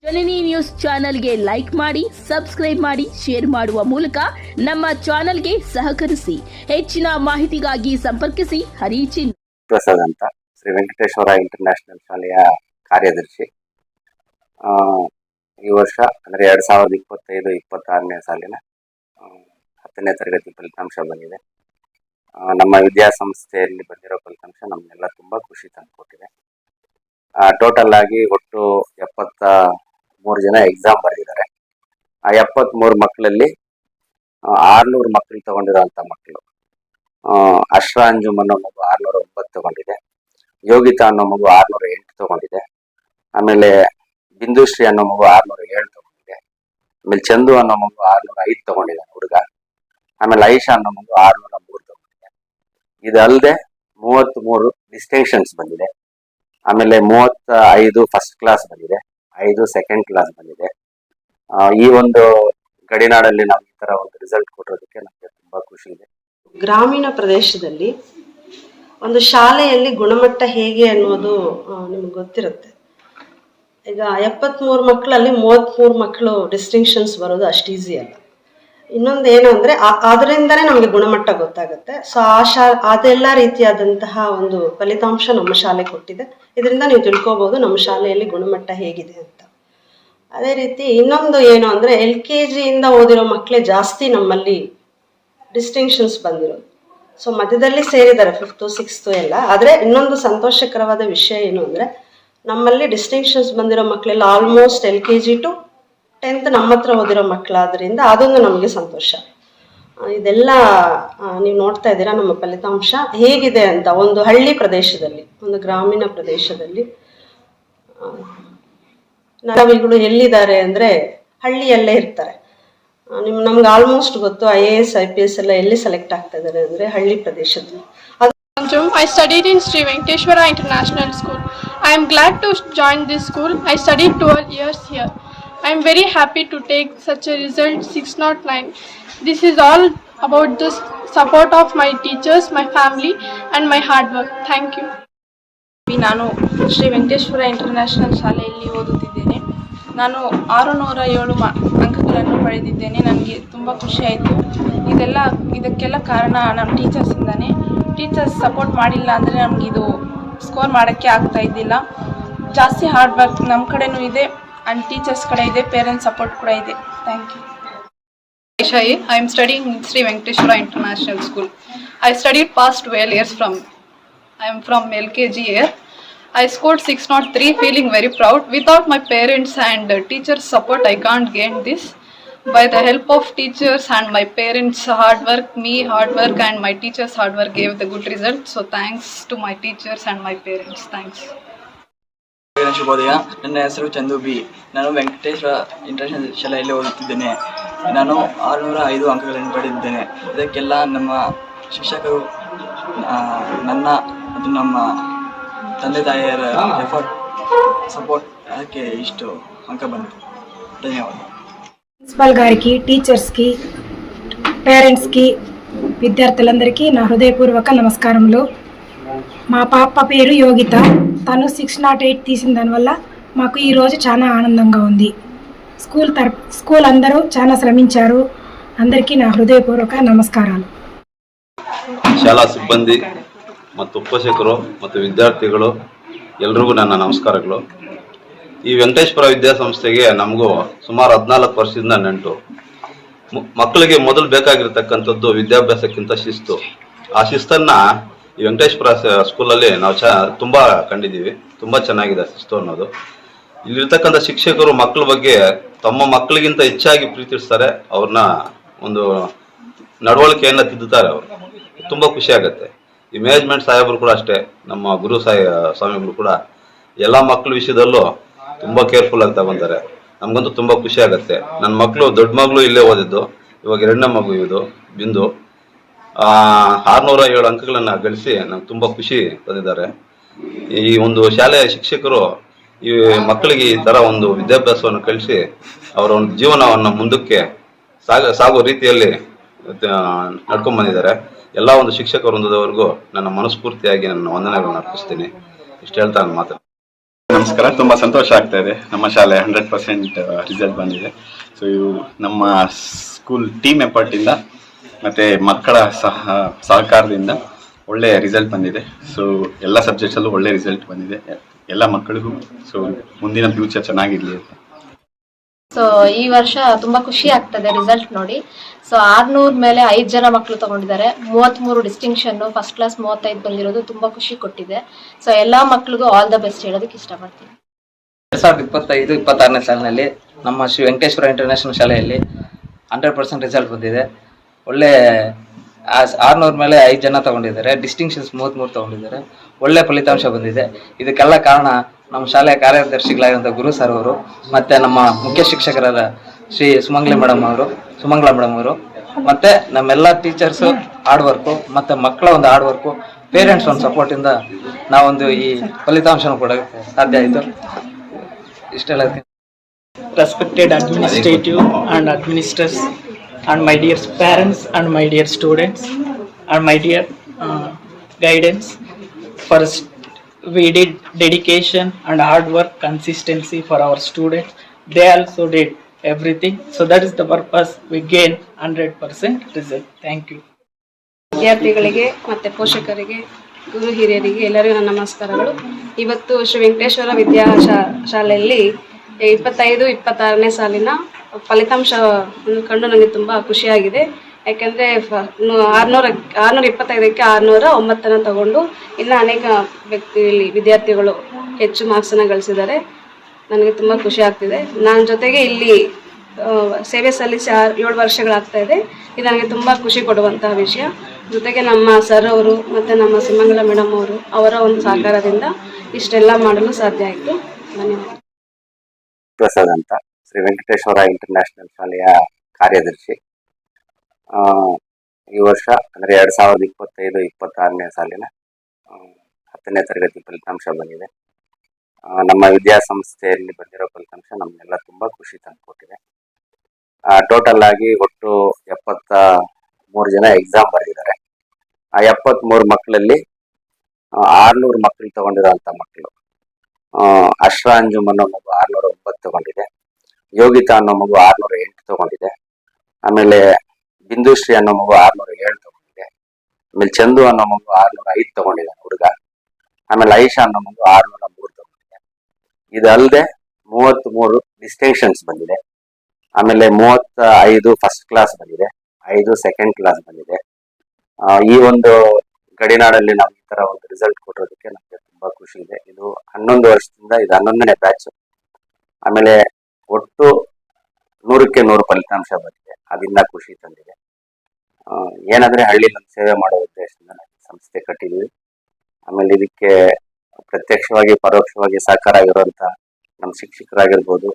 ಜನನಿ news ಚಾನೆಲ್ಗೆ like ಮಾಡಿ, subscribe ಮಾಡಿ, ಶೇರ್ ಮಾಡುವ ಮೂಲಕ ನಮ್ಮ ಚಾನೆಲ್ಗೆ ಸಹಕರಿಸಿ. ಹೆಚ್ಚಿನ ಮಾಹಿತಿಗಾಗಿ ಸಂಪರ್ಕಿಸಿ ಹರಿಚಿನ್ ಪ್ರಸಾದ್ ಅಂತ, ಶ್ರೀ ವೆಂಕಟೇಶ್ವರ ಇಂಟರ್ನ್ಯಾಷನಲ್ ಶಾಲೆಯ ಕಾರ್ಯದರ್ಶಿ. ಈ ವರ್ಷ ಅಂದರೆ 2025-26ನೇ ಸಾಲಿನ 10ನೇ ತರಗತಿ ಫಲಿತಾಂಶ ಬಂದಿದೆ. ನಮ್ಮ ವಿದ್ಯಾಸಂಸ್ಥೆಯಲ್ಲಿ ಬಂದಿರೋ ಫಲಿತಾಂಶ ನಮಗೆಲ್ಲ ತುಂಬ ಖುಷಿ ತಂದುಕೊಟ್ಟಿದೆ. ಟೋಟಲ್ ಆಗಿ ಒಟ್ಟು 73 ಜನ ಎಕ್ಸಾಮ್ ಬರೆದಿದ್ದಾರೆ. ಆ 73 ಮಕ್ಕಳಲ್ಲಿ 600 ಮಕ್ಕಳು ತಗೊಂಡಿರೋಂಥ ಮಕ್ಕಳು. ಅಶ್ರಾ ಅಂಜುಮ್ ಅನ್ನೋ ಮಗು 609 ತಗೊಂಡಿದೆ. ಯೋಗಿತಾ ಅನ್ನೋ ಮಗು 608 ತಗೊಂಡಿದೆ. ಆಮೇಲೆ ಬಿಂದುಶ್ರೀ ಅನ್ನೋ ಮಗು 607 ತಗೊಂಡಿದೆ. ಆಮೇಲೆ ಚಂದು ಅನ್ನೋ ಮಗು 605 ತಗೊಂಡಿದ್ದಾನೆ ಹುಡುಗ. ಆಮೇಲೆ ಐಶಾ ಅನ್ನೋ ಮಗು 603 ತಗೊಂಡಿದೆ. ಇದಲ್ಲದೆ 33 ಡಿಸ್ಟಿಂಕ್ಷನ್ಸ್ ಬಂದಿದೆ. ಆಮೇಲೆ 35 ಫಸ್ಟ್ ಕ್ಲಾಸ್ ಬಂದಿದೆ, 5 ಸೆಕೆಂಡ್ ಕ್ಲಾಸ್ ಬಂದಿದೆ. ಈ ಒಂದು ಗಡಿನಾಡಲ್ಲಿ ನಾವು ಈ ತರ ಒಂದು ರಿಸಲ್ಟ್ ಕೊಟ್ಟಿರೋದಕ್ಕೆ ನಮಗೆ ತುಂಬಾ ಖುಷಿ ಇದೆ. ಗ್ರಾಮೀಣ ಪ್ರದೇಶದಲ್ಲಿ ಒಂದು ಶಾಲೆಯಲ್ಲಿ ಗುಣಮಟ್ಟ ಹೇಗೆ ಅನ್ನೋದು ನಿಮ್ಗೆ ಗೊತ್ತಿರುತ್ತೆ. ಈಗ 73 ಮಕ್ಕಳಲ್ಲಿ 33 ಮಕ್ಕಳು ಡಿಸ್ಟಿಂಕ್ಷನ್ಸ್ ಬರೋದು ಅಷ್ಟು ಈಸಿ ಅಲ್ಲ. ಇನ್ನೊಂದು ಏನು ಅಂದ್ರೆ ಅದರಿಂದನೇ ನಮಗೆ ಗುಣಮಟ್ಟ ಗೊತ್ತಾಗುತ್ತೆ. ಸೊ ಅದೆಲ್ಲ ರೀತಿಯಾದಂತಹ ಒಂದು ಫಲಿತಾಂಶ ನಮ್ಮ ಶಾಲೆ ಕೊಟ್ಟಿದೆ. ಇದರಿಂದ ನೀವು ತಿಳ್ಕೊಬಹುದು ನಮ್ಮ ಶಾಲೆಯಲ್ಲಿ ಗುಣಮಟ್ಟ ಹೇಗಿದೆ ಅಂತ. ಅದೇ ರೀತಿ ಇನ್ನೊಂದು ಏನು ಅಂದ್ರೆ LKG ಇಂದ ಓದಿರೋ ಮಕ್ಕಳೇ ಜಾಸ್ತಿ ನಮ್ಮಲ್ಲಿ ಡಿಸ್ಟಿಂಕ್ಷನ್ಸ್ ಬಂದಿರೋದು. ಸೊ ಮಧ್ಯದಲ್ಲಿ ಸೇರಿದ್ದಾರೆ 5th 6th ಎಲ್ಲ. ಆದರೆ ಇನ್ನೊಂದು ಸಂತೋಷಕರವಾದ ವಿಷಯ ಏನು ಅಂದ್ರೆ ನಮ್ಮಲ್ಲಿ ಡಿಸ್ಟಿಂಕ್ಷನ್ಸ್ ಬಂದಿರೋ ಮಕ್ಕಳೆಲ್ಲ ಆಲ್ಮೋಸ್ಟ್ LKG to 10th ನಮ್ಮ ಹತ್ರ ಓದಿರೋ ಮಕ್ಕಳಾದ್ರಿಂದ ಅದೊಂದು ನಮಗೆ ಸಂತೋಷ. ಇದೆಲ್ಲ ನೀವು ನೋಡ್ತಾ ಇದ್ದೀರಾ ನಮ್ಮ ಫಲಿತಾಂಶ ಹೇಗಿದೆ ಅಂತ. ಒಂದು ಹಳ್ಳಿ ಪ್ರದೇಶದಲ್ಲಿ, ಒಂದು ಗ್ರಾಮೀಣ ಪ್ರದೇಶದಲ್ಲಿ ನಾವಿಗಳು ಎಲ್ಲಿದ್ದಾರೆ ಅಂದ್ರೆ ಹಳ್ಳಿಯಲ್ಲೇ ಇರ್ತಾರೆ. ನಮ್ಗೆ ಆಲ್ಮೋಸ್ಟ್ ಗೊತ್ತು IAS IPS ಎಲ್ಲ ಎಲ್ಲಿ ಸೆಲೆಕ್ಟ್ ಆಗ್ತಾ ಇದ್ದಾರೆ ಅಂದ್ರೆ ಹಳ್ಳಿ ಪ್ರದೇಶದಲ್ಲಿ. I studied in Sri Venkateshwara International School. I am glad to join this school. I studied 12 years here. I am very happy to take such a result 609. This is all about the support of my teachers, my family and my hard work. Thank you. ನಾನು Shri Venkateshwara international ಶಾಲೆಯಲ್ಲಿ ಓದುತ್ತಿದ್ದೇನೆ. ನಾನು 607 ಅಂಕಗಳನ್ನು ಪಡೆದಿದ್ದೇನೆ. ನನಗೆ ತುಂಬ ಖುಷಿ ಆಯಿತು. ಇದಕ್ಕೆಲ್ಲ ಕಾರಣ ನಮ್ಮ ಟೀಚರ್ಸಿಂದಾನೆ. ಟೀಚರ್ಸ್ ಸಪೋರ್ಟ್ ಮಾಡಿಲ್ಲ ಅಂದರೆ ನಮಗಿದು ಸ್ಕೋರ್ ಮಾಡೋಕ್ಕೆ ಆಗ್ತಾ ಇದ್ದಿಲ್ಲ. ಜಾಸ್ತಿ ಹಾರ್ಡ್ ವರ್ಕ್ ನಮ್ಮ ಕಡೆನೂ ಇದೆ and teachers kade ide, parents support kuda ide. Thank you. Aisha, I am studying in Sri Venkateshwara International School. I studied past 12 years I am from LKG here. I scored 603, feeling very proud. Without my parents and teachers support, I can't gain this. By the help of teachers and my parents' hard work, and my teachers' hard work gave the good result. So thanks to my teachers and my parents. Thanks. ಶುಭೋದಯ. ನನ್ನ ಹೆಸರು Chandu B. ನಾನು Venkateshwara international ಶಾಲೆಯಲ್ಲಿ ಓದುತ್ತಿದ್ದೇನೆ. ನಾನು 605 ಅಂಕಗಳನ್ನು ಪಡೆದಿದ್ದೇನೆ. ಇದಕ್ಕೆಲ್ಲ ನಮ್ಮ ಶಿಕ್ಷಕರು, ನನ್ನ ಮತ್ತು ನಮ್ಮ ತಂದೆ ತಾಯಿಯರ ಎಫರ್ಟ್, ಸಪೋರ್ಟ್, ಅದಕ್ಕೆ ಇಷ್ಟು అంక ಬಂತು. ధన్యవాదాలు. ప్రిన్సిపల్ గారికి, టీచర్స్కి, పేరెంట్స్కి, విద్యార్థులందరికీ నా హృదయపూర్వక నమస్కారములు. మా పాప పేరు యోగిత. తను 608 తీసిన దానివల్ల మాకు ఈరోజు చాలా ఆనందంగా ఉంది. స్కూల్ అందరూ చాలా శ్రమించారు. అందరికీ నా హృదయపూర్వక నమస్కారాలు. ಶಾಲಾ ಸಿಬ್ಬಂದಿ ಮತ್ತು ಪೋಷಕರು ಮತ್ತು ವಿದ್ಯಾರ್ಥಿಗಳು ಎಲ್ರಿಗೂ ನನ್ನ ನಮಸ್ಕಾರಗಳು. ಈ ವೆಂಕಟೇಶ್ವರ ವಿದ್ಯಾಸಂಸ್ಥೆಗೆ ನಮಗೂ ಸುಮಾರು 14 ವರ್ಷದಿಂದ ನಂಟು. ಮಕ್ಕಳಿಗೆ ಮೊದಲು ಬೇಕಾಗಿರ್ತಕ್ಕಂಥದ್ದು ವಿದ್ಯಾಭ್ಯಾಸಕ್ಕಿಂತ ಶಿಸ್ತು. ಆ ಶಿಸ್ತನ್ನು ಈ ವೆಂಕಟೇಶ್ವರ ಸ್ಕೂಲಲ್ಲಿ ನಾವು ತುಂಬ ಕಂಡಿದ್ದೀವಿ. ತುಂಬ ಚೆನ್ನಾಗಿದೆ ಶಿಸ್ತು ಅನ್ನೋದು. ಇಲ್ಲಿರ್ತಕ್ಕಂಥ ಶಿಕ್ಷಕರು ಮಕ್ಕಳ ಬಗ್ಗೆ ತಮ್ಮ ಮಕ್ಕಳಿಗಿಂತ ಹೆಚ್ಚಾಗಿ ಪ್ರೀತಿಸ್ತಾರೆ. ಅವ್ರನ್ನ ಒಂದು ನಡವಳಿಕೆಯನ್ನು ತಿದ್ದುತ್ತಾರೆ. ಅವರು ತುಂಬ ಖುಷಿ ಆಗುತ್ತೆ. ಈ ಮ್ಯಾನೇಜ್ಮೆಂಟ್ ಸಾಹೇಬರು ಕೂಡ ಅಷ್ಟೇ, ನಮ್ಮ ಗುರು ಸ್ವಾಮಿಗಳು ಕೂಡ ಎಲ್ಲ ಮಕ್ಕಳ ವಿಷಯದಲ್ಲೂ ತುಂಬ ಕೇರ್ಫುಲ್ ಆಗಿ ತಗೊಂತಾರೆ. ನಮಗಂತೂ ತುಂಬ ಖುಷಿ ಆಗುತ್ತೆ. ನನ್ನ ಮಕ್ಕಳು, ದೊಡ್ಡ ಮಗಳು ಇಲ್ಲೇ ಓದಿದ್ದು, ಇವಾಗ 2ನೇ ಮಗು ಇದು ಬಿಂದು. 607 ಅಂಕಗಳನ್ನು ಗಳಿಸಿ ನಂಗೆ ತುಂಬ ಖುಷಿ ತಂದಿದ್ದಾರೆ. ಈ ಒಂದು ಶಾಲೆಯ ಶಿಕ್ಷಕರು ಈ ಮಕ್ಕಳಿಗೆ ಈ ಥರ ಒಂದು ವಿದ್ಯಾಭ್ಯಾಸವನ್ನು ಕಲಿಸಿ ಅವರ ಒಂದು ಜೀವನವನ್ನು ಮುಂದಕ್ಕೆ ಸಾಗೋ ರೀತಿಯಲ್ಲಿ ನಡ್ಕೊಂಡು ಬಂದಿದ್ದಾರೆ. ಎಲ್ಲ ಒಂದು ಶಿಕ್ಷಕ ವೃಂದದವರೆಗೂ ನನ್ನ ಮನಸ್ಫೂರ್ತಿಯಾಗಿ ನನ್ನ ವಂದನೆಗಳನ್ನು ಅರ್ಪಿಸ್ತೀನಿ. ಇಷ್ಟು ಹೇಳ್ತಾ ನಾನು ಮಾತಾಡ್ತೀನಿ. ನಮಸ್ಕಾರ. ತುಂಬ ಸಂತೋಷ ಆಗ್ತಾ ಇದೆ. ನಮ್ಮ ಶಾಲೆ 100% ರಿಸಲ್ಟ್ ಬಂದಿದೆ. ಸೊ ಇವು ನಮ್ಮ ಸ್ಕೂಲ್ ಟೀಮ್ ಎಫರ್ಟಿಂದ ಮತ್ತು ಮಕ್ಕಳ ಸಹಕಾರದಿಂದ ಒಳ್ಳೆಯ ರಿಸಲ್ಟ್ ಬಂದಿದೆ. ಸೊ ಎಲ್ಲ ಸಬ್ಜೆಕ್ಟ್ಸಲ್ಲೂ ಒಳ್ಳೆ ರಿಸಲ್ಟ್ ಬಂದಿದೆ ಎಲ್ಲ ಮಕ್ಕಳಿಗೂ. ಸೊ ಮುಂದಿನ ಫ್ಯೂಚರ್ ಚೆನ್ನಾಗಿರಲಿ ಅಂತ. ಸೊ ಈ ವರ್ಷ ತುಂಬಾ ಖುಷಿ ಆಗ್ತದೆ ರಿಸಲ್ಟ್ ನೋಡಿ. ಸೊ 600 ಮೇಲೆ 5 ಜನ ಮಕ್ಕಳು ತಗೊಂಡಿದ್ದಾರೆ. 33 ಡಿಸ್ಟಿಂಕ್ಷನ್, ಫಸ್ಟ್ ಕ್ಲಾಸ್ 35 ಬಂದಿರೋದು ತುಂಬಾ ಖುಷಿ ಕೊಟ್ಟಿದೆ. ಸೊ ಎಲ್ಲಾ ಮಕ್ಕಳಿಗೂ ಆಲ್ ದ ಬೆಸ್ಟ್ ಹೇಳೋದಕ್ಕೆ ಇಷ್ಟಪಡ್ತೀನಿ. 2025-26ನೇ ಸಾಲಿನಲ್ಲಿ ನಮ್ಮ ಶ್ರೀ ವೆಂಕಟೇಶ್ವರ ಇಂಟರ್ನ್ಯಾಷನಲ್ ಶಾಲೆಯಲ್ಲಿ 100% ರಿಸಲ್ಟ್ ಬಂದಿದೆ. ಒಳ್ಳೆ 600 ಮೇಲೆ 5 ಜನ ತಗೊಂಡಿದ್ದಾರೆ. ಡಿಸ್ಟಿಂಕ್ಷನ್ಸ್ 33 ತಗೊಂಡಿದ್ದಾರೆ. ಒಳ್ಳೆ ಫಲಿತಾಂಶ ಬಂದಿದೆ. ಇದಕ್ಕೆಲ್ಲ ಕಾರಣ ನಮ್ಮ ಶಾಲೆಯ ಕಾರ್ಯದರ್ಶಿಗಳಾಗಿರುವಂಥ ಗುರು ಸರ್ ಅವರು, ಮತ್ತು ನಮ್ಮ ಮುಖ್ಯ ಶಿಕ್ಷಕರಾದ ಶ್ರೀ ಸುಮಂಗಲ ಮೇಡಮ್ ಅವರು, ಮತ್ತು ನಮ್ಮೆಲ್ಲ ಟೀಚರ್ಸು ಹಾರ್ಡ್ ವರ್ಕು ಮತ್ತು ಮಕ್ಕಳ ಒಂದು ಹಾರ್ಡ್ ವರ್ಕು, ಪೇರೆಂಟ್ಸ್ ಒಂದು ಸಪೋರ್ಟಿಂದ ನಾವೊಂದು ಈ ಫಲಿತಾಂಶನ ಕೊಡೋಕ್ಕೆ ಸಾಧ್ಯ ಆಯಿತು. ಇಷ್ಟೆಲ್ಲ. Respected administrative and administrators and my dear parents and my dear students and my dear guidance, first we did dedication and hard work, consistency for our students. They also did everything, so that is the purpose we gain 100% result. Thank you. ವಿದ್ಯಾರ್ಥಿಗಳಿಗೆ ಮತ್ತು ಪೋಷಕರಿಗೆ, ಗುರು ಹಿರಿಯರಿಗೆ ಎಲ್ಲರಿಗೂ ನನ್ನ ನಮಸ್ಕಾರಗಳು. ಇವತ್ತು ಶ್ರೀ ವೆಂಕಟೇಶ್ವರ ಶಾಲೆಯಲ್ಲಿ 25-26ನೇ ಸಾಲಿನ ಫಲಿತಾಂಶವನ್ನು ಕಂಡು ನನಗೆ ತುಂಬ ಖುಷಿಯಾಗಿದೆ. ಯಾಕೆಂದರೆ 625ಕ್ಕೆ 609 ತಗೊಂಡು ಇನ್ನು ಅನೇಕ ವಿದ್ಯಾರ್ಥಿಗಳು ಹೆಚ್ಚು ಮಾರ್ಕ್ಸನ್ನು ಗಳಿಸಿದ್ದಾರೆ. ನನಗೆ ತುಂಬ ಖುಷಿ ಆಗ್ತಿದೆ. ನನ್ನ ಜೊತೆಗೆ ಇಲ್ಲಿ ಸೇವೆ ಸಲ್ಲಿಸಿ 7 ವರ್ಷಗಳಾಗ್ತಾ ಇದೆ. ಇದು ನನಗೆ ತುಂಬ ಖುಷಿ ಕೊಡುವಂತಹ ವಿಷಯ. ಜೊತೆಗೆ ನಮ್ಮ ಸರ್ ಅವರು ಮತ್ತು ನಮ್ಮ ಸುಮಂಗಲ ಮೇಡಮ್ ಅವರು ಅವರ ಒಂದು ಸಹಕಾರದಿಂದ ಇಷ್ಟೆಲ್ಲ ಮಾಡಲು ಸಾಧ್ಯ ಆಯಿತು. ಧನ್ಯವಾದ. ಪ್ರಸಾದ್ ಅಂತ, ಶ್ರೀ ವೆಂಕಟೇಶ್ವರ ಇಂಟರ್ನ್ಯಾಷನಲ್ ಶಾಲೆಯ ಕಾರ್ಯದರ್ಶಿ. ಈ ವರ್ಷ ಅಂದರೆ 2025-26ನೇ ಸಾಲಿನ 10ನೇ ತರಗತಿ ಫಲಿತಾಂಶ ಬಂದಿದೆ. ನಮ್ಮ ವಿದ್ಯಾಸಂಸ್ಥೆಯಲ್ಲಿ ಬಂದಿರೋ ಫಲಿತಾಂಶ ನಮಗೆಲ್ಲ ತುಂಬ ಖುಷಿ ತಂದುಕೊಟ್ಟಿದೆ. ಟೋಟಲ್ ಆಗಿ ಒಟ್ಟು 73 ಜನ ಎಕ್ಸಾಮ್ ಬರೆದಿದ್ದಾರೆ. ಆ 73 ಮಕ್ಕಳಲ್ಲಿ 600 ಮಕ್ಕಳು ತಗೊಂಡಿರೋಂಥ ಮಕ್ಕಳು. ಅಶ್ರಾ ಅಂಜುಮ್ ಅನ್ನೋ ಮಗು 609 ತಗೊಂಡಿದೆ. ಯೋಗಿತಾ ಅನ್ನೋ ಮಗು 608 ತಗೊಂಡಿದೆ. ಆಮೇಲೆ ಬಿಂದುಶ್ರೀ ಅನ್ನೋ ಮಗು 607 ತಗೊಂಡಿದೆ. ಆಮೇಲೆ ಚಂದು ಅನ್ನೋ ಮಗು 605 ತಗೊಂಡಿದೆ ಹುಡುಗ. ಆಮೇಲೆ ಐಶಾ ಅನ್ನೋ ಮಗು 603 ತಗೊಂಡಿದೆ. ಇದಲ್ಲದೆ 33 ಡಿಸ್ಟಿಂಕ್ಷನ್ಸ್ ಬಂದಿದೆ. ಆಮೇಲೆ 35 ಫಸ್ಟ್ ಕ್ಲಾಸ್ ಬಂದಿದೆ, 5 ಸೆಕೆಂಡ್ ಕ್ಲಾಸ್ ಬಂದಿದೆ. ಈ ಒಂದು ಗಡಿನಾಡಲ್ಲಿ ನಾವು ಈ ತರ ಒಂದು ರಿಸಲ್ಟ್ ಕೊಟ್ಟಿರೋದಕ್ಕೆ ನಮಗೆ ತುಂಬಾ ಖುಷಿ ಇದೆ. ಇದು 11 ವರ್ಷದಿಂದ ಇದು 11ನೇ ಬ್ಯಾಚ್. ಆಮೇಲೆ ಒಟ್ಟು 100ಕ್ಕೆ 100 ಫಲಿತಾಂಶ ಬಂದಿದೆ. ಅದರಿಂದ ಖುಷಿ ತಂದಿದೆ. ಏನಾದ್ರೆ ಹಳ್ಳಿನಲ್ಲಿ ಸೇವೆ ಮಾಡೋ ಉದ್ದೇಶದಿಂದ ನಾವು ಸಂಸ್ಥೆ ಕಟ್ಟಿದ್ವಿ. ಆಮೇಲೆ ಇದಕ್ಕೆ ಪ್ರತ್ಯಕ್ಷವಾಗಿ ಪರೋಕ್ಷವಾಗಿ ಸಹಕಾರ ಆಗಿರುವಂತ ನಮ್ಮ ಶಿಕ್ಷಕರಾಗಿರ್ಬೋದು,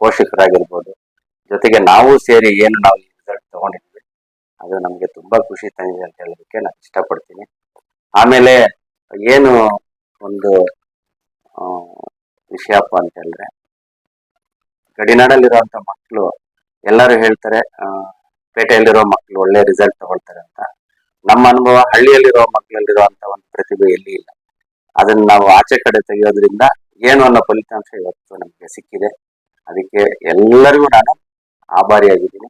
ಪೋಷಕರಾಗಿರ್ಬೋದು, ಜೊತೆಗೆ ನಾವು ಸೇರಿ ಏನು ನಾವು ಈ ರಿಸಲ್ಟ್ ತಗೊಂಡಿದ್ವಿ ಅದು ನಮಗೆ ತುಂಬಾ ಖುಷಿ ತಂದಿದೆ ಅಂತ ಹೇಳೋದಕ್ಕೆ ನಾನು ಇಷ್ಟಪಡ್ತೀನಿ. ಆಮೇಲೆ ಏನು ಒಂದು ವಿಷಯಪ್ಪ ಅಂತ ಹೇಳಿದ್ರೆ, ಗಡಿನಾಡಲ್ಲಿರುವಂತ ಮಕ್ಕಳು ಎಲ್ಲರೂ ಹೇಳ್ತಾರೆ ಪೇಟೆಯಲ್ಲಿರೋ ಮಕ್ಕಳು ಒಳ್ಳೆ ರಿಸಲ್ಟ್ ತಗೊಳ್ತಾರೆ ಅಂತ. ನಮ್ಮ ಅನುಭವ ಹಳ್ಳಿಯಲ್ಲಿರೋ ಮಕ್ಕಳಲ್ಲಿರುವಂತ ಒಂದು ಪ್ರತಿಭೆ ಎಲ್ಲಿ ಇಲ್ಲ. ಅದನ್ನ ನಾವು ಆಚೆ ಕಡೆ ತೆಗೆಯೋದ್ರಿಂದ ಏನು ಅನ್ನೋ ಫಲಿತಾಂಶ ಇವತ್ತು ನಮಗೆ ಸಿಕ್ಕಿದೆ. ಅದಕ್ಕೆ ಎಲ್ಲರಿಗೂ ನಾನು ಆಭಾರಿಯಾಗಿದ್ದೀನಿ.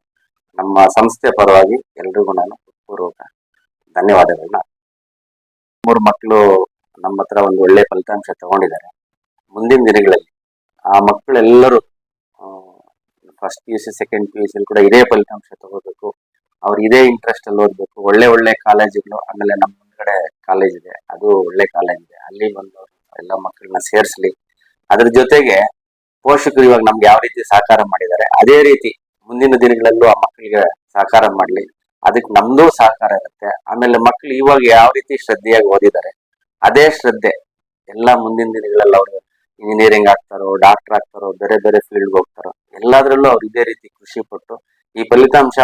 ನಮ್ಮ ಸಂಸ್ಥೆ ಪರವಾಗಿ ಎಲ್ರಿಗೂ ನಾನು ಪೂರ್ವಕ ಧನ್ಯವಾದಗಳನ್ನ. 3 ಮಕ್ಕಳು ನಮ್ಮ ಹತ್ರ ಒಂದು ಒಳ್ಳೆ ಫಲಿತಾಂಶ ತಗೊಂಡಿದ್ದಾರೆ. ಮುಂದಿನ ದಿನಗಳಲ್ಲಿ ಆ ಮಕ್ಕಳೆಲ್ಲರೂ ಫಸ್ಟ್ PUC ಸೆಕೆಂಡ್ PUC ಕೂಡ ಇದೇ ಫಲಿತಾಂಶ ತಗೋಬೇಕು. ಅವ್ರು ಇದೇ ಇಂಟ್ರೆಸ್ಟ್ ಅಲ್ಲಿ ಓದ್ಬೇಕು. ಒಳ್ಳೆ ಕಾಲೇಜುಗಳು, ಆಮೇಲೆ ನಮ್ಮ ಮುಂದ್ಗಡೆ ಕಾಲೇಜ್ ಇದೆ, ಅದು ಒಳ್ಳೆ ಕಾಲೇಜ್ ಇದೆ, ಅಲ್ಲಿ ಬಂದು ಎಲ್ಲ ಮಕ್ಕಳನ್ನ ಸೇರಿಸ್ಲಿ. ಅದ್ರ ಜೊತೆಗೆ ಪೋಷಕರು ಇವಾಗ ನಮ್ಗೆ ಯಾವ ರೀತಿ ಸಹಕಾರ ಮಾಡಿದ್ದಾರೆ ಅದೇ ರೀತಿ ಮುಂದಿನ ದಿನಗಳಲ್ಲೂ ಆ ಮಕ್ಕಳಿಗೆ ಸಹಕಾರ ಮಾಡ್ಲಿ. ಅದಕ್ಕೆ ನಮ್ದು ಸಹಕಾರ ಇರುತ್ತೆ. ಆಮೇಲೆ ಮಕ್ಕಳು ಇವಾಗ ಯಾವ ರೀತಿ ಶ್ರದ್ಧೆಯಾಗಿ ಓದಿದ್ದಾರೆ ಅದೇ ಶ್ರದ್ಧೆ ಎಲ್ಲ ಮುಂದಿನ ದಿನಗಳಲ್ಲಿ ಅವರು ಇಂಜಿನಿಯರಿಂಗ್ ಆಗ್ತಾರೋ, ಡಾಕ್ಟರ್ ಆಗ್ತಾರೋ, ಬೇರೆ ಬೇರೆ ಫೀಲ್ಡ್ ಹೋಗ್ತಾರೋ, ಎಲ್ಲಾದ್ರಲ್ಲೂ ಅವ್ರು ಇದೇ ರೀತಿ ಖುಷಿ ಪಟ್ಟು ಈ ಫಲಿತಾಂಶ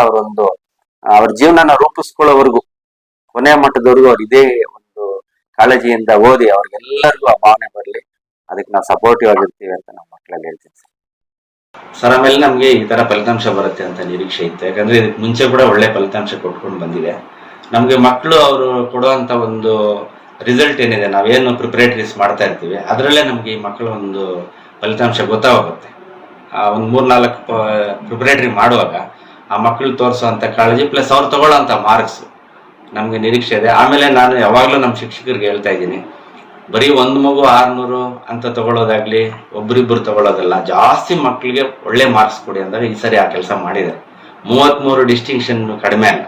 ಅವ್ರ ಜೀವನನ ರೂಪಿಸ್ಕೊಳ್ಳೋವರೆಗೂ ಕೊನೆ ಮಟ್ಟದವರೆಗೂ ಅವ್ರು ಇದೇ ಒಂದು ಕಾಳಜಿಯಿಂದ ಓದಿ ಅವ್ರಿಗೆಲ್ಲರಿಗೂ ಆ ಭಾವನೆ ಬರಲಿ. ಅದಕ್ಕೆ ನಾವು ಸಪೋರ್ಟಿವ್ ಆಗಿರ್ತೀವಿ ಅಂತ ನಾವು ಮಕ್ಕಳಲ್ಲಿ ಹೇಳ್ತೀವಿ ಸರ್. ಆಮೇಲೆ ನಮಗೆ ಈ ತರ ಫಲಿತಾಂಶ ಬರುತ್ತೆ ಅಂತ ನಿರೀಕ್ಷೆ ಇತ್ತು. ಯಾಕಂದ್ರೆ ಮುಂಚೆ ಕೂಡ ಒಳ್ಳೆ ಫಲಿತಾಂಶ ಕೊಟ್ಕೊಂಡು ಬಂದಿದೆ. ನಮ್ಗೆ ಮಕ್ಕಳು ಅವರು ಕೊಡುವಂತ ಒಂದು ರಿಸಲ್ಟ್ ಏನಿದೆ, ನಾವೇನು ಪ್ರಿಪರೇಟರೀಸ್ ಮಾಡ್ತಾ ಇರ್ತೀವಿ ಅದರಲ್ಲೇ ನಮಗೆ ಈ ಮಕ್ಕಳ ಒಂದು ಫಲಿತಾಂಶ ಗೊತ್ತಾಗುತ್ತೆ. ಒಂದು 3-4 ಪ್ರಿಪರೇಟರಿ ಮಾಡುವಾಗ ಆ ಮಕ್ಕಳು ತೋರಿಸೋವಂಥ ಕಾಳಜಿ ಪ್ಲಸ್ ಅವ್ರು ತಗೊಳ್ಳೋಂಥ ಮಾರ್ಕ್ಸ್ ನಮಗೆ ನಿರೀಕ್ಷೆ ಇದೆ. ಆಮೇಲೆ ನಾನು ಯಾವಾಗಲೂ ನಮ್ಮ ಶಿಕ್ಷಕರಿಗೆ ಹೇಳ್ತಾ ಇದ್ದೀನಿ, ಬರೀ ಒಂದು ಮಗು 600 ಅಂತ ತಗೊಳ್ಳೋದಾಗ್ಲಿ, ಒಬ್ರಿಬ್ಬರು ತಗೊಳ್ಳೋದಲ್ಲ, ಜಾಸ್ತಿ ಮಕ್ಕಳಿಗೆ ಒಳ್ಳೆ ಮಾರ್ಕ್ಸ್ ಕೊಡಿ ಅಂದಾಗ ಈ ಸರಿ ಆ ಕೆಲಸ ಮಾಡಿದ್ದಾರೆ. 33 ಡಿಸ್ಟಿಂಕ್ಷನ್ ಕಡಿಮೆ ಅಲ್ಲ.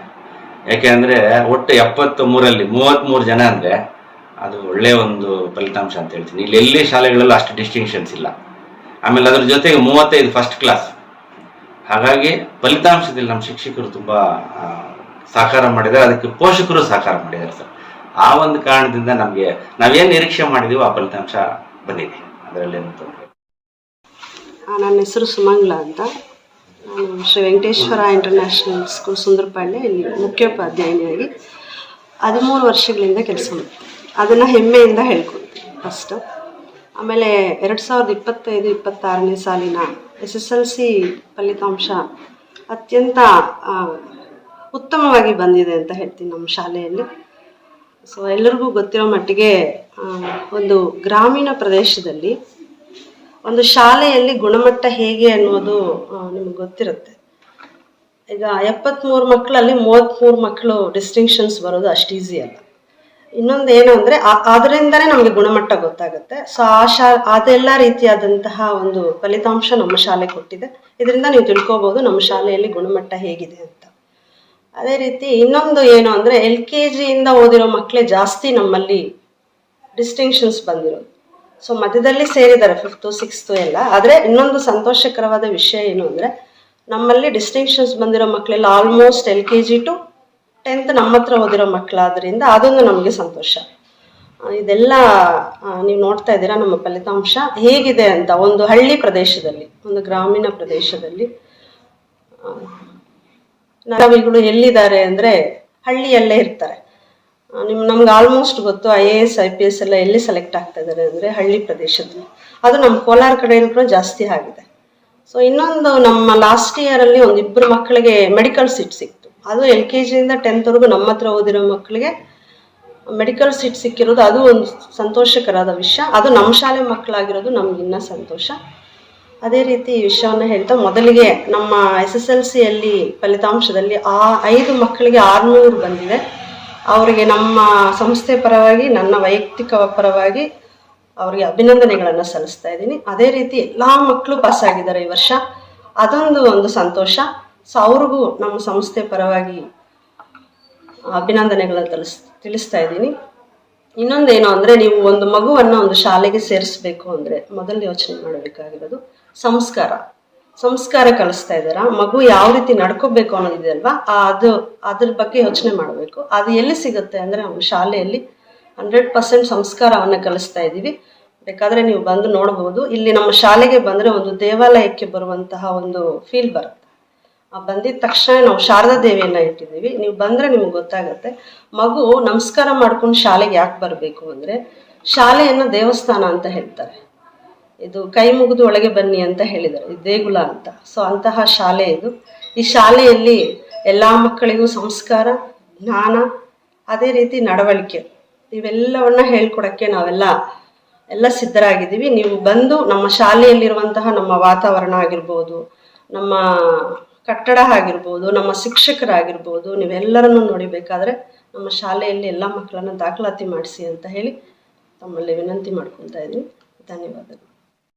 ಯಾಕೆಂದರೆ ಒಟ್ಟು 73ರಲ್ಲಿ 33 ಜನ ಅಂದರೆ ಅದು ಒಳ್ಳೆಯ ಒಂದು ಫಲಿತಾಂಶ ಅಂತ ಹೇಳ್ತೀನಿ. ಇಲ್ಲಿ ಎಲ್ಲಿ ಶಾಲೆಗಳಲ್ಲೂ ಅಷ್ಟು ಡಿಸ್ಟಿಂಕ್ಷನ್ಸ್ ಇಲ್ಲ. ಆಮೇಲೆ ಅದ್ರ ಜೊತೆಗೆ 35 ಫಸ್ಟ್ ಕ್ಲಾಸ್. ಹಾಗಾಗಿ ಫಲಿತಾಂಶದಲ್ಲಿ ನಮ್ಮ ಶಿಕ್ಷಕರು ತುಂಬ ಸಹಕಾರ ಮಾಡಿದ್ದಾರೆ, ಅದಕ್ಕೆ ಪೋಷಕರು ಸಹಕಾರ ಮಾಡಿದ್ದಾರೆ ಸರ್. ಆ ಒಂದು ಕಾರಣದಿಂದ ನಮಗೆ ನಾವೇನು ನಿರೀಕ್ಷೆ ಮಾಡಿದೀವೋ ಆ ಫಲಿತಾಂಶ ಬಂದಿದೆ. ಅದರಲ್ಲೇನು ತೊಂದರೆ. ನನ್ನ ಹೆಸರು ಸುಮಂಗ್ಲ ಅಂತ. ನಾನು ಶ್ರೀ ವೆಂಕಟೇಶ್ವರ ಇಂಟರ್ನ್ಯಾಷನಲ್ ಸ್ಕೂಲ್ ಸುಂದರಪಾಳ್ಯ ಇಲ್ಲಿ ಮುಖ್ಯೋಪಾಧ್ಯಾಯಿನಿಯಾಗಿ 13 ವರ್ಷಗಳಿಂದ ಕೆಲಸ ಮಾಡ್ತೀನಿ. ಅದನ್ನು ಹೆಮ್ಮೆಯಿಂದ ಹೇಳ್ಕೊಡ್ತೀನಿ ಫಸ್ಟು. ಆಮೇಲೆ 2025-26ನೇ ಸಾಲಿನ SSLC ಫಲಿತಾಂಶ ಅತ್ಯಂತ ಉತ್ತಮವಾಗಿ ಬಂದಿದೆ ಅಂತ ಹೇಳ್ತೀನಿ ನಮ್ಮ ಶಾಲೆಯಲ್ಲಿ. ಸೊ ಎಲ್ಲರಿಗೂ ಗೊತ್ತಿರೋ ಮಟ್ಟಿಗೆ ಒಂದು ಗ್ರಾಮೀಣ ಪ್ರದೇಶದಲ್ಲಿ ಒಂದು ಶಾಲೆಯಲ್ಲಿ ಗುಣಮಟ್ಟ ಹೇಗೆ ಅನ್ನೋದು ನಿಮ್ಗೆ ಗೊತ್ತಿರುತ್ತೆ. ಈಗ 73 ಮಕ್ಕಳಲ್ಲಿ 33 ಮಕ್ಕಳು ಡಿಸ್ಟಿಂಕ್ಷನ್ಸ್ ಬರೋದು ಅಷ್ಟು ಈಸಿ ಅಲ್ಲ. ಇನ್ನೊಂದು ಏನು ಅಂದರೆ ಅದರಿಂದನೇ ನಮಗೆ ಗುಣಮಟ್ಟ ಗೊತ್ತಾಗುತ್ತೆ. ಸೊ ಅದೆಲ್ಲ ರೀತಿಯಾದಂತಹ ಒಂದು ಫಲಿತಾಂಶ ನಮ್ಮ ಶಾಲೆ ಕೊಟ್ಟಿದೆ. ಇದರಿಂದ ನೀವು ತಿಳ್ಕೊಬೋದು ನಮ್ಮ ಶಾಲೆಯಲ್ಲಿ ಗುಣಮಟ್ಟ ಹೇಗಿದೆ ಅಂತ. ಅದೇ ರೀತಿ ಇನ್ನೊಂದು ಏನು ಅಂದರೆ LKGಯಿಂದ ಓದಿರೋ ಮಕ್ಕಳೇ ಜಾಸ್ತಿ ನಮ್ಮಲ್ಲಿ ಡಿಸ್ಟಿಂಕ್ಷನ್ಸ್ ಬಂದಿರೋದು. ಸೊ ಮಧ್ಯದಲ್ಲಿ ಸೇರಿದ್ದಾರೆ 5th 6th ಎಲ್ಲ. ಆದರೆ ಇನ್ನೊಂದು ಸಂತೋಷಕರವಾದ ವಿಷಯ ಏನು ಅಂದರೆ ನಮ್ಮಲ್ಲಿ ಡಿಸ್ಟಿಂಕ್ಷನ್ಸ್ ಬಂದಿರೋ ಮಕ್ಕಳೆಲ್ಲ ಆಲ್ಮೋಸ್ಟ್ LKG to 10th ನಮ್ಮ ಹತ್ರ ಓದಿರೋ ಮಕ್ಕಳಾದ್ರಿಂದ ಅದೊಂದು ನಮಗೆ ಸಂತೋಷ. ಇದೆಲ್ಲ ನೀವು ನೋಡ್ತಾ ಇದ್ದೀರಾ ನಮ್ಮ ಫಲಿತಾಂಶ ಹೇಗಿದೆ ಅಂತ. ಒಂದು ಹಳ್ಳಿ ಪ್ರದೇಶದಲ್ಲಿ, ಒಂದು ಗ್ರಾಮೀಣ ಪ್ರದೇಶದಲ್ಲಿ ನಾವಿಗಳು ಎಲ್ಲಿದ್ದಾರೆ ಅಂದರೆ ಹಳ್ಳಿಯಲ್ಲೇ ಇರ್ತಾರೆ. ನಮ್ಗೆ ಆಲ್ಮೋಸ್ಟ್ ಗೊತ್ತು IAS IPS ಎಲ್ಲ ಎಲ್ಲಿ ಸೆಲೆಕ್ಟ್ ಆಗ್ತಾ ಇದ್ದಾರೆ ಅಂದರೆ ಹಳ್ಳಿ ಪ್ರದೇಶದಲ್ಲಿ. ಅದು ನಮ್ಮ ಕೋಲಾರ ಕಡೆಯಲ್ಲಿ ಕೂಡ ಜಾಸ್ತಿ ಆಗಿದೆ. ಸೊ ಇನ್ನೊಂದು ನಮ್ಮ ಲಾಸ್ಟ್ ಇಯರಲ್ಲಿ 1-2 ಮಕ್ಕಳಿಗೆ ಮೆಡಿಕಲ್ ಸೀಟ್ ಸಿಕ್ತು. ಅದು LKGಯಿಂದ 10th ನಮ್ಮ ಹತ್ರ ಓದಿರೋ ಮಕ್ಕಳಿಗೆ ಮೆಡಿಕಲ್ ಸೀಟ್ ಸಿಕ್ಕಿರೋದು ಅದು ಒಂದು ಸಂತೋಷಕರಾದ ವಿಷಯ. ಅದು ನಮ್ಮ ಶಾಲೆ ಮಕ್ಕಳಾಗಿರೋದು ನಮ್ಗಿನ್ನ ಸಂತೋಷ. ಅದೇ ರೀತಿ ಈ ವಿಷಯವನ್ನು ಹೇಳ್ತಾ ಮೊದಲಿಗೆ ನಮ್ಮ SSLCಯಲ್ಲಿ ಫಲಿತಾಂಶದಲ್ಲಿ 5 ಮಕ್ಕಳಿಗೆ 600 ಬಂದಿದೆ. ಅವರಿಗೆ ನಮ್ಮ ಸಂಸ್ಥೆ ಪರವಾಗಿ, ನನ್ನ ವೈಯಕ್ತಿಕ ಪರವಾಗಿ ಅವರಿಗೆ ಅಭಿನಂದನೆಗಳನ್ನು ಸಲ್ಲಿಸ್ತಾ ಇದ್ದೀನಿ. ಅದೇ ರೀತಿ ಎಲ್ಲ ಮಕ್ಕಳು ಪಾಸ್ ಆಗಿದ್ದಾರೆ ಈ ವರ್ಷ. ಒಂದು ಸಂತೋಷ. ಸೊ ಅವ್ರಿಗೂ ನಮ್ಮ ಸಂಸ್ಥೆ ಪರವಾಗಿ ಅಭಿನಂದನೆಗಳನ್ನು ತಿಳಿಸ್ತಾ ಇದ್ದೀನಿ. ಇನ್ನೊಂದೇನು ಅಂದರೆ ನೀವು ಒಂದು ಮಗುವನ್ನು ಒಂದು ಶಾಲೆಗೆ ಸೇರಿಸ್ಬೇಕು ಅಂದರೆ ಮೊದಲು ಯೋಚನೆ ಮಾಡಬೇಕಾಗಿರೋದು ಸಂಸ್ಕಾರ ಕಲಿಸ್ತಾ ಇದ್ದಾರಾ, ಮಗು ಯಾವ ರೀತಿ ನಡ್ಕೋಬೇಕು ಅನ್ನೋದಿದೆ ಅಲ್ವಾ, ಅದ್ರ ಬಗ್ಗೆ ಯೋಚನೆ ಮಾಡಬೇಕು. ಅದು ಎಲ್ಲಿ ಸಿಗುತ್ತೆ ಅಂದರೆ ನಮ್ಮ ಶಾಲೆಯಲ್ಲಿ 100% ಸಂಸ್ಕಾರವನ್ನು ಕಲಿಸ್ತಾ ಇದ್ದೀವಿ. ಬೇಕಾದರೆ ನೀವು ಬಂದು ನೋಡ್ಬೋದು. ಇಲ್ಲಿ ನಮ್ಮ ಶಾಲೆಗೆ ಬಂದರೆ ಒಂದು ದೇವಾಲಯಕ್ಕೆ ಬರುವಂತಹ ಒಂದು ಫೀಲ್ ಬರುತ್ತೆ. ಬಂದಿದ ತಕ್ಷಣ ನಾವು ಶಾರದಾ ದೇವಿಯನ್ನು ಇಟ್ಟಿದ್ದೀವಿ. ನೀವು ಬಂದರೆ ನಿಮ್ಗೆ ಗೊತ್ತಾಗುತ್ತೆ. ಮಗು ನಮಸ್ಕಾರ ಮಾಡ್ಕೊಂಡು ಶಾಲೆಗೆ ಯಾಕೆ ಬರಬೇಕು ಅಂದರೆ ಶಾಲೆಯನ್ನು ದೇವಸ್ಥಾನ ಅಂತ ಹೇಳ್ತಾರೆ. ಇದು ಕೈ ಮುಗಿದು ಒಳಗೆ ಬನ್ನಿ ಅಂತ ಹೇಳಿದ್ದಾರೆ, ಇದು ದೇಗುಲ ಅಂತ. ಸೊ ಅಂತಹ ಶಾಲೆ ಇದು. ಈ ಶಾಲೆಯಲ್ಲಿ ಎಲ್ಲ ಮಕ್ಕಳಿಗೂ ಸಂಸ್ಕಾರ, ಜ್ಞಾನ, ಅದೇ ರೀತಿ ನಡವಳಿಕೆ ಇವೆಲ್ಲವನ್ನ ಹೇಳ್ಕೊಡೋಕ್ಕೆ ನಾವೆಲ್ಲ ಸಿದ್ಧರಾಗಿದ್ದೀವಿ. ನೀವು ಬಂದು ನಮ್ಮ ಶಾಲೆಯಲ್ಲಿರುವಂತಹ ನಮ್ಮ ವಾತಾವರಣ ಆಗಿರ್ಬೋದು, ನಮ್ಮ ಕಟ್ಟಡ ಆಗಿರ್ಬೋದು, ನಮ್ಮ ಶಿಕ್ಷಕರಾಗಿರ್ಬೋದು, ನೀವೆಲ್ಲರನ್ನು ನೋಡಿಬೇಕಾದ್ರೆ ನಮ್ಮ ಶಾಲೆಯಲ್ಲಿ ಎಲ್ಲ ಮಕ್ಕಳನ್ನು ದಾಖಲಾತಿ ಮಾಡಿಸಿ ಅಂತ ಹೇಳಿ ತಮ್ಮಲ್ಲಿ ವಿನಂತಿ ಮಾಡ್ಕೊತಾ ಇದ್ದೀನಿ. ಧನ್ಯವಾದಗಳು.